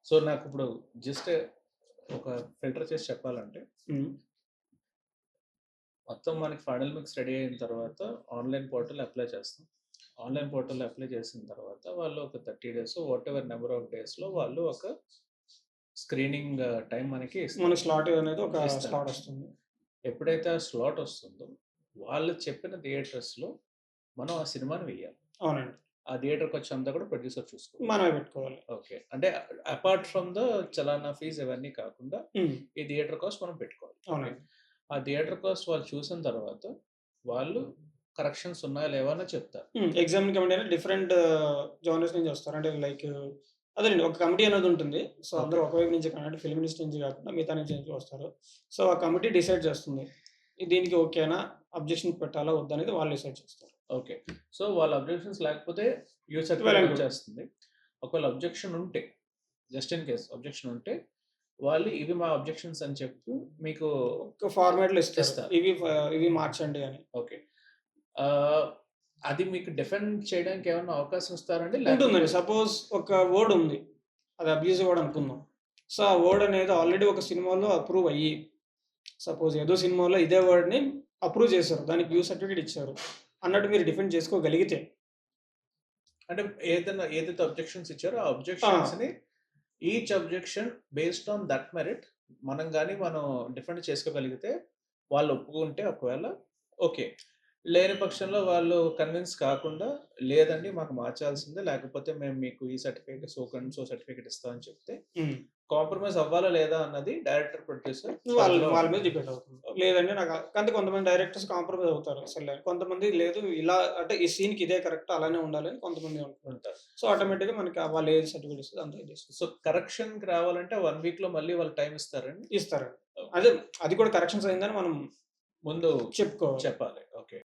So నాకు ఇప్పుడు just ఒక ఫిల్టర్ చేసి చెప్పాలంటే హ్మ్. మొత్తం మనకి ఫైనల్ మిక్స్ రెడీ అయిన తర్వాత ఆన్లైన్ పోర్టల్ అప్లై చేస్తాం. ఆన్లైన్ పోర్టల్ అప్లై చేసిన తర్వాత వాళ్ళు ఒక 30 days what ever number of డేస్లో వాళ్ళు ఒక స్క్రీనింగ్ టైం మనకి మనకి స్లాట్ అనేది ఒక ఇస్తారు. స్లాట్ వస్తుంది. ఎప్పుడైతే ఆ స్లాట్ వస్తుందో వాళ్ళు చెప్పిన థియేటర్స్లో మనం ఆ సినిమాని వేయాలి. అవునండి. ఆ థియేటర్కి వచ్చేంతా కూడా ప్రొడ్యూసర్ చూసుకోవాలి. మనమే పెట్టుకోవాలి. ఓకే. అంటే అపార్ట్ ఫ్రమ్ ద చలానా ఫీజ్ ఇవన్నీ కాకుండా హ్మ్. ఈ థియేటర్ కాస్ట్ మనం పెట్టుకోవాలి. ఓకే. అవునండి. ఆ థియేటర్ కాస్ట్ వాళ్ళు చూసిన తర్వాత వాళ్ళు కరెక్షన్స్ ఉన్నాయా లేవా అని చెప్తారు. ఎగ్జామిన్ కమిటీ అనేది డిఫరెంట్ జోనర్స్ నుంచి వస్తారు. అంటే లైక్ అదేనండి ఒక కమిటీ అనేది ఉంటుంది. సో, అందరూ ఓకే. ఒకవైపు నుంచి అంటే ఫిల్మ్ ఇన్స్టిట్యూట్ నుంచి కాకుండా మిగతా నుంచి వస్తారు. సో, ఆ కమిటీ డిసైడ్ చేస్తుంది. దీనికి ఓకేనా? అబ్జెక్షన్ పెట్టాలా? వద్దా? అనేది వాళ్ళు డిసైడ్ చేస్తారు. ఓకే. సో వాళ్ళ అబ్జెక్షన్స్ లేకపోతే you Well certificate and good. వచ్చేస్తుంది. ఒకవేళ అబ్జెక్షన్ ఉంటే జస్ట్ ఇన్ కేస్ అబ్జెక్షన్ ఉంటే వాళ్ళు ఇవి మా అబ్జెక్షన్స్ అని చెప్పి మీకు ఒక ఫార్మాట్‌లో ఇస్తారు. ఇస్తారు. ఇవి మార్చండి అని. ఓకే. అది మీకు డిఫెండ్ చేయడానికి ఏమన్నా అవకాశం ఇస్తారండి? ఉంటుందండి. సపోజ్ ఒక వర్డ్ ఉంది. అది అబ్యూజివ్ వర్డ్ అనుకుందాం. సో, ఆ వర్డ్ అనేది ఆల్రెడీ ఒక సినిమాలో అప్రూవ్ అయ్యి, సపోజ్ ఏదో సినిమాలో ఇదే వర్డ్‌ని అప్రూవ్ చేశారు. దానికి వ్యూ సర్టిఫికేట్ ఇచ్చారు. అన్నట్టు మీరు డిఫెండ్ చేసుకోగలిగితే అంటే ఏదైతే అబ్జెక్షన్స్ ఇచ్చారో ఆ అబ్జెక్షన్స్‌ని each objection based on that merit మనం డిఫెండ్ చేసుకోగలిగితే వాళ్ళు ఒప్పుకుంటే ఒకవేళ ఓకే. లేని పక్షంలో వాళ్ళు కన్విన్స్ కాకుండా లేదండి మాకు మార్చాల్సిందే లేకపోతే మేము మీకు ఈ certificate so and so certificate ఇస్తామని చెప్తే కాంప్రమైజ్ అవ్వాలా లేదా అన్నది డైరెక్టర్ ప్రొడ్యూసర్ వాళ్ళ మీద డిపెండ్ అవుతుంది. లేదంటే కానీ కొంతమంది డైరెక్టర్స్ కాంప్రమైజ్ అవుతారు. అసలు కొంతమంది లేదు ఇలా అంటే ఈ సీన్‌కి ఇదే కరెక్ట్ అలానే ఉండాలి అని కొంతమంది అనుకుంటారు. సో, ఆటోమేటిక్‌గా మనకి వాళ్ళు ఏది సర్టిఫికేట్ ఇస్తే అంతా ఇస్తారు. సో కరెక్షన్‌కి రావాలంటే 1 వీక్‌లో మళ్ళీ వాళ్ళు టైం ఇస్తారండి? ఇస్తారండి. అదే అది కూడా కరెక్షన్స్ అయిందని మనం ముందు చెప్పుకోవాలి. చెప్పాలి. ఓకే.